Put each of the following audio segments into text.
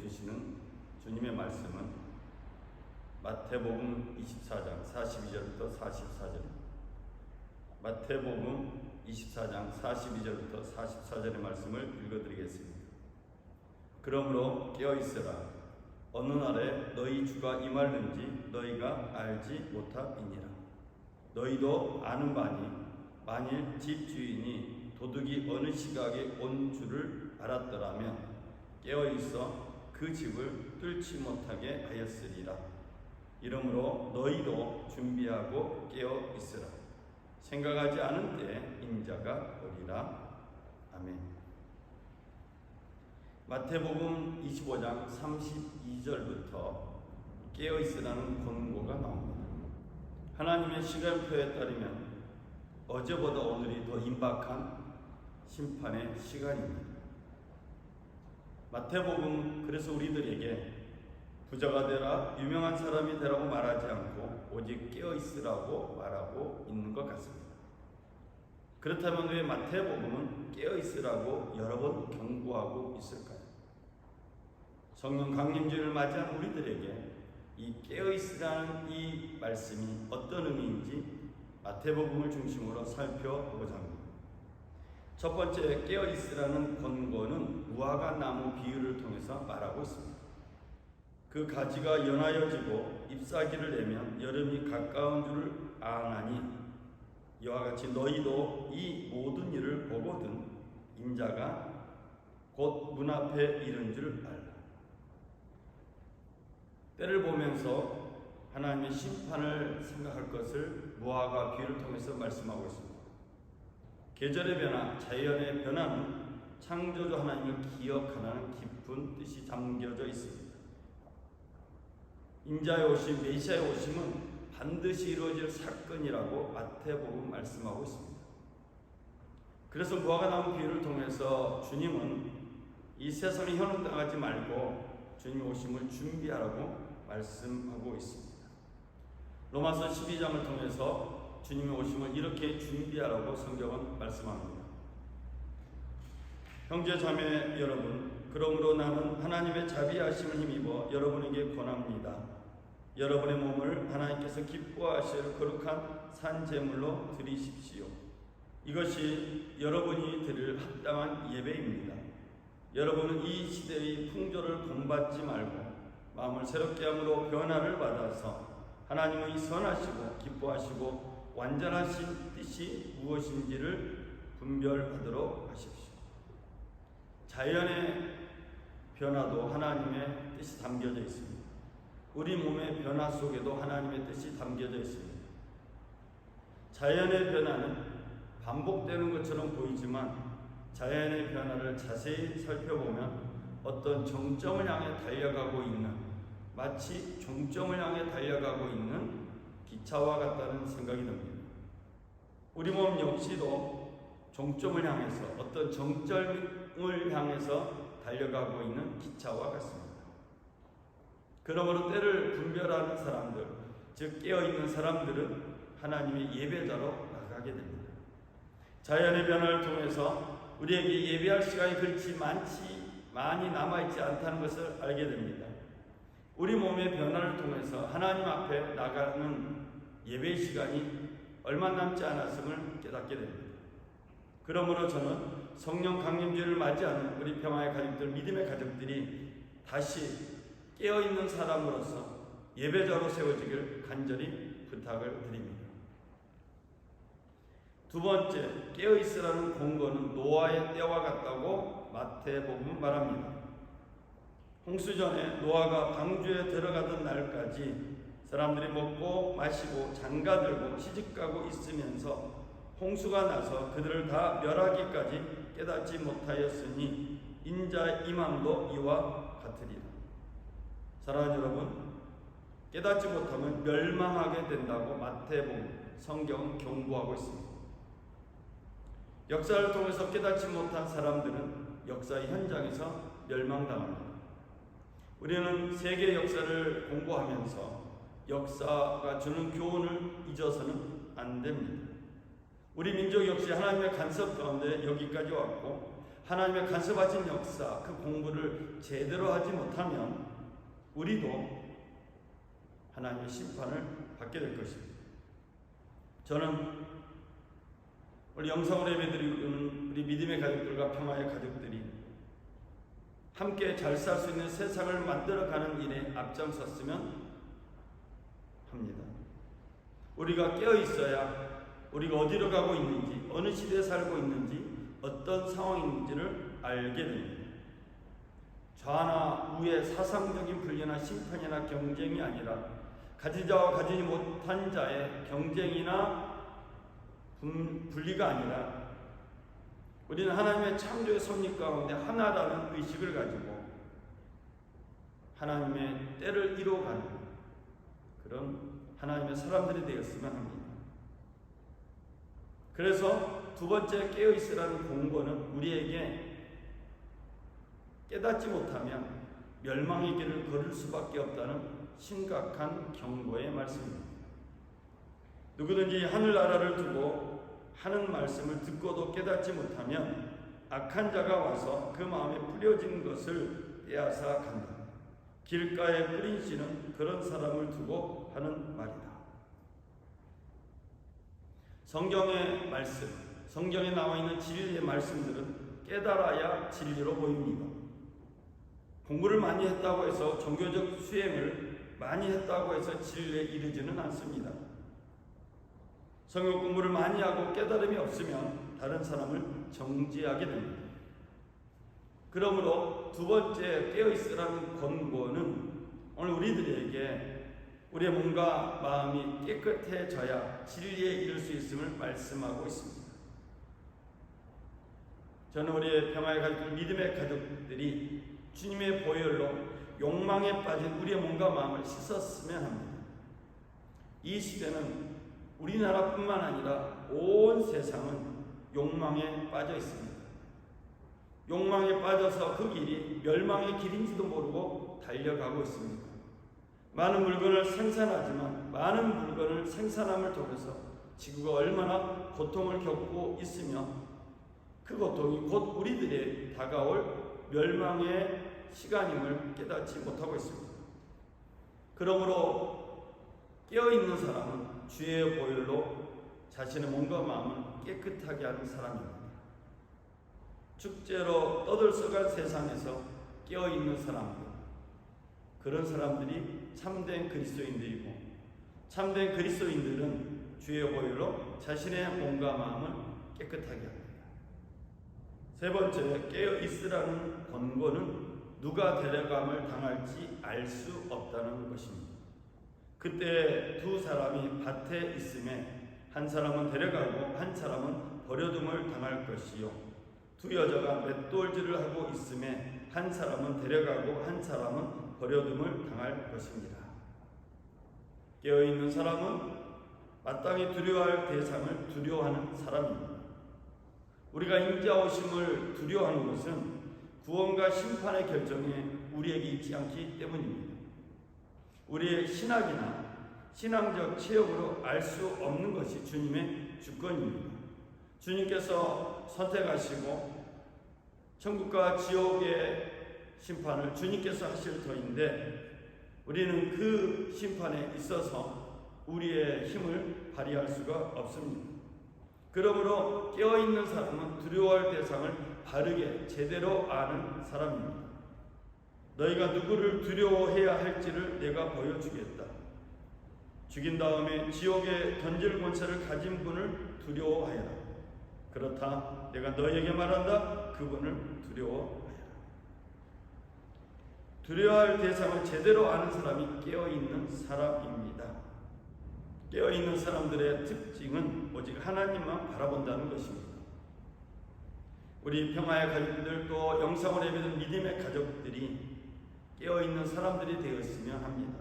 주시는 주님의 말씀은 마태복음 24장 42절부터 44절입니다. 마태복음 24장 42절부터 44절의 말씀을 읽어드리겠습니다. 그러므로 깨어있으라. 어느 날에 너희 주가 임하는지 너희가 알지 못함이니라. 너희도 아는 바니 만일 집 주인이 도둑이 어느 시각에 온 줄을 알았더라면 깨어있어 그 집을 뚫지 못하게 하였으리라. 이러므로 너희도 준비하고 깨어있으라. 생각하지 않은 때에 인자가 오리라. 아멘. 마태복음 25장 32절부터 깨어있으라는 권고가 나옵니다. 하나님의 시간표에 따르면 어제보다 오늘이 더 임박한 심판의 시간입니다. 마태복음 그래서 우리들에게 부자가 되라, 유명한 사람이 되라고 말하지 않고 오직 깨어있으라고 말하고 있는 것 같습니다. 그렇다면 왜 마태복음은 깨어있으라고 여러 번 경고하고 있을까요? 성령 강림주를 맞이한 우리들에게 이 깨어있으라는 이 말씀이 어떤 의미인지 마태복음을 중심으로 살펴보고자 합니다. 첫 번째, 깨어있으라는 권고는 무화과 나무 비유를 통해서 말하고 있습니다. 그 가지가 연하여지고 잎사귀를 내면 여름이 가까운 줄을 아나니 이와 같이 너희도 이 모든 일을 보거든 인자가 곧 문 앞에 이른 줄 알라. 때를 보면서 하나님의 심판을 생각할 것을 무화과 비유를 통해서 말씀하고 있습니다. 계절의 변화, 자연의 변화는 창조주 하나님을 기억하라는 깊은 뜻이 담겨져 있습니다. 인자의 오심, 메시아의 오심은 반드시 이루어질 사건이라고 마태복음 말씀하고 있습니다. 그래서 무화과 나무 비유를 통해서 주님은 이 세상에 현혹당하지 말고 주님의 오심을 준비하라고 말씀하고 있습니다. 로마서 12장을 통해서 주님의 오심을 이렇게 준비하라고 성경은 말씀합니다. 형제 자매 여러분, 그러므로 나는 하나님의 자비하심을 힘입어 여러분에게 권합니다. 여러분의 몸을 하나님께서 기뻐하실 거룩한 산제물로 드리십시오. 이것이 여러분이 드릴 합당한 예배입니다. 여러분은 이 시대의 풍조를 본받지 말고 마음을 새롭게 함으로 변화를 받아서 하나님의 선하시고 기뻐하시고 완전하신 뜻이 무엇인지를 분별하도록 하십시오. 자연의 변화도 하나님의 뜻이 담겨져 있습니다. 우리 몸의 변화 속에도 하나님의 뜻이 담겨져 있습니다. 자연의 변화는 반복되는 것처럼 보이지만 자연의 변화를 자세히 살펴보면 어떤 정점을 향해 달려가고 있는, 마치 종점을 향해 달려가고 있는 기차와 같다는 생각이 듭니다. 우리 몸 역시도 종점을 향해서, 어떤 정점을 향해서 달려가고 있는 기차와 같습니다. 그러므로 때를 분별하는 사람들, 즉 깨어있는 사람들은 하나님의 예배자로 나가게 됩니다. 자연의 변화를 통해서 우리에게 예배할 시간이 그렇지 많이 남아있지 않다는 것을 알게 됩니다. 우리 몸의 변화를 통해서 하나님 앞에 나가는 예배 시간이 얼마 남지 않았음을 깨닫게 됩니다. 그러므로 저는 성령 강림주를 맞이하는 우리 평화의 가족들, 믿음의 가족들이 다시 깨어있는 사람으로서 예배자로 세워지길 간절히 부탁을 드립니다. 두 번째, 깨어있으라는 권고는 노아의 때와 같다고 마태복음은 말합니다. 홍수전에 노아가 방주에 들어가던 날까지 사람들이 먹고 마시고 장가들고 시집가고 있으면서 홍수가 나서 그들을 다 멸하기까지 깨닫지 못하였으니 인자의 임함도 이와 같으리라. 사랑하는 여러분, 깨닫지 못하면 멸망하게 된다고 마태복음 성경은 경고하고 있습니다. 역사를 통해서 깨닫지 못한 사람들은 역사의 현장에서 멸망당합니다. 우리는 세계 역사를 공부하면서 역사가 주는 교훈을 잊어서는 안 됩니다. 우리 민족 역시 하나님의 간섭 가운데 여기까지 왔고 하나님의 간섭하신 역사, 그 공부를 제대로 하지 못하면 우리도 하나님의 심판을 받게 될 것입니다. 저는 우리 영상으로 예배드리는 우리 믿음의 가족들과 평화의 가족들이 함께 잘 살 수 있는 세상을 만들어가는 일에 앞장섰으면 합니다. 우리가 깨어 있어야 우리가 어디로 가고 있는지, 어느 시대에 살고 있는지, 어떤 상황인지를 알게 됩니다. 좌나 우의 사상적인 분리나 심판이나 경쟁이 아니라 가지자와 가지지 못한 자의 경쟁이나 분리가 아니라 우리는 하나님의 창조의 섭리 가운데 하나라는 의식을 가지고 하나님의 때를 이루어가는 그런 하나님의 사람들이 되었으면 합니다. 그래서 두 번째 깨어있으라는 공고는 우리에게 깨닫지 못하면 멸망의 길을 걸을 수밖에 없다는 심각한 경고의 말씀입니다. 누구든지 하늘나라를 두고 하는 말씀을 듣고도 깨닫지 못하면 악한 자가 와서 그 마음에 뿌려진 것을 빼앗아 간다. 길가에 뿌린 씨는 그런 사람을 두고 하는 말이다. 성경의 말씀, 성경에 나와 있는 진리의 말씀들은 깨달아야 진리로 보입니다. 공부를 많이 했다고 해서 종교적 수행을 많이 했다고 해서 진리에 이르지는 않습니다. 성경 공부를 많이 하고 깨달음이 없으면 다른 사람을 정죄하게 됩니다. 그러므로 두 번째 깨어있으라는 권고는 오늘 우리들에게 우리의 몸과 마음이 깨끗해져야 진리에 이를 수 있음을 말씀하고 있습니다. 저는 우리의 평화의 가족들, 믿음의 가족들이 주님의 보혈로 욕망에 빠진 우리의 몸과 마음을 씻었으면 합니다. 이 시대는 우리나라뿐만 아니라 온 세상은 욕망에 빠져 있습니다. 욕망에 빠져서 그 길이 멸망의 길인지도 모르고 달려가고 있습니다. 많은 물건을 생산하지만 많은 물건을 생산함을 통해서 지구가 얼마나 고통을 겪고 있으며 그 고통이 곧 우리들의 다가올 멸망의 시간임을 깨닫지 못하고 있습니다. 그러므로 깨어있는 사람은 주의 보혈로 자신의 몸과 마음을 깨끗하게 하는 사람입니다. 축제로 떠들썩한 세상에서 깨어있는 사람들, 그런 사람들이 참된 그리스도인들이고, 참된 그리스도인들은 주의 보혈로 자신의 몸과 마음을 깨끗하게 합니다. 세 번째, 깨어있으라는 권고는 누가 데려감을 당할지 알 수 없다는 것입니다. 그때 두 사람이 밭에 있음에 한 사람은 데려가고 한 사람은 버려둠을 당할 것이요, 두 여자가 맷돌질을 하고 있음에 한 사람은 데려가고 한 사람은 버려둠을 당할 것입니다. 깨어있는 사람은 마땅히 두려워할 대상을 두려워하는 사람입니다. 우리가 인자오심을 두려워하는 것은 구원과 심판의 결정에 우리에게 있지 않기 때문입니다. 우리의 신학이나 신앙적 체험으로 알 수 없는 것이 주님의 주권입니다. 주님께서 선택하시고 천국과 지옥의 심판을 주님께서 하실 터인데 우리는 그 심판에 있어서 우리의 힘을 발휘할 수가 없습니다. 그러므로 깨어있는 사람은 두려워할 대상을 바르게 제대로 아는 사람입니다. 너희가 누구를 두려워해야 할지를 내가 보여주겠다. 죽인 다음에 지옥에 던질 권세를 가진 분을 두려워하여라. 그렇다 내가 너희에게 말한다. 그분을 두려워하여라. 두려워할 대상을 제대로 아는 사람이 깨어있는 사람입니다. 깨어있는 사람들의 특징은 오직 하나님만 바라본다는 것입니다. 우리 평화의 가족들, 또 영상으로 예배드리는 믿음의 가족들이 깨어있는 사람들이 되었으면 합니다.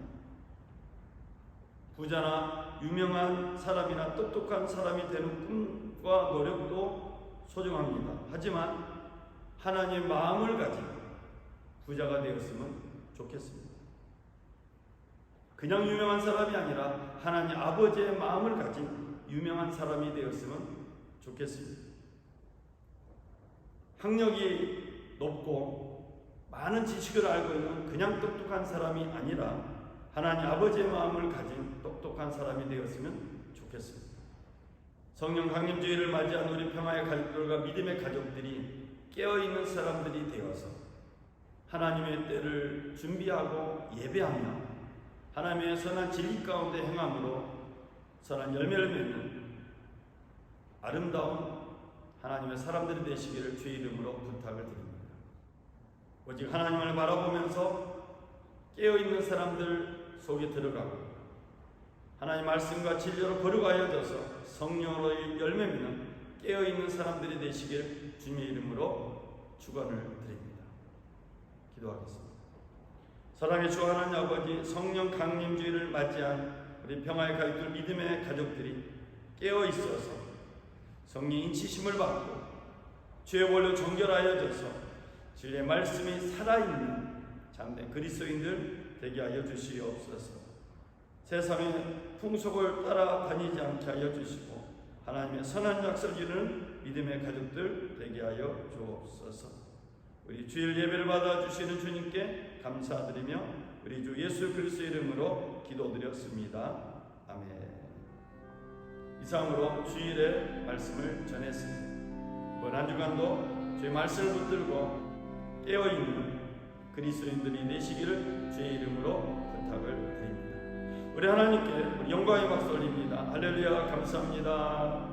부자나 유명한 사람이나 똑똑한 사람이 되는 꿈과 노력도 소중합니다. 하지만 하나님의 마음을 가진 부자가 되었으면 좋겠습니다. 그냥 유명한 사람이 아니라 하나님 아버지의 마음을 가진 유명한 사람이 되었으면 좋겠습니다. 학력이 높고 많은 지식을 알고 있는 그냥 똑똑한 사람이 아니라 하나님 아버지의 마음을 가진 똑똑한 사람이 되었으면 좋겠습니다. 성령 강림주의를 맞이한 우리 평화의 가족들과 믿음의 가족들이 깨어있는 사람들이 되어서 하나님의 때를 준비하고 예배하며 하나님의 선한 진리 가운데 행함으로 선한 열매를 맺는 아름다운 하나님의 사람들이 되시기를 주의 이름으로 부탁을 드립니다. 오직 하나님을 바라보면서 깨어있는 사람들 속에 들어가고 하나님 말씀과 진리로 거룩하여져서 성령으로의 열매 맺는 깨어있는 사람들이 되시길 주님의 이름으로 축원을 드립니다. 기도하겠습니다. 사랑의 주 하나님 아버지, 성령 강림주의를 맞이한 우리 평화의 가족들, 믿음의 가족들이 깨어있어서 성령 인치심을 받고 주의 원로 정결하여져서 진리의 말씀이 살아있는 참된 그리스도인들 되게 하여 주시옵소서. 세상의 풍속을 따라다니지 않게 하여 주시고 하나님의 선한 약속을 이루는 믿음의 가족들 되게 하여 주옵소서. 우리 주일 예배를 받아주시는 주님께 감사드리며 우리 주 예수 그리스도 이름으로 기도드렸습니다. 아멘. 이상으로 주일의 말씀을 전했습니다. 이번 한 주간도 주의 말씀을 붙들고 깨어있는 그리스도인들이 되시기를 주의 이름으로 부탁을 드립니다. 우리 하나님께 우리 영광의 박수 올립니다. 할렐루야. 감사합니다.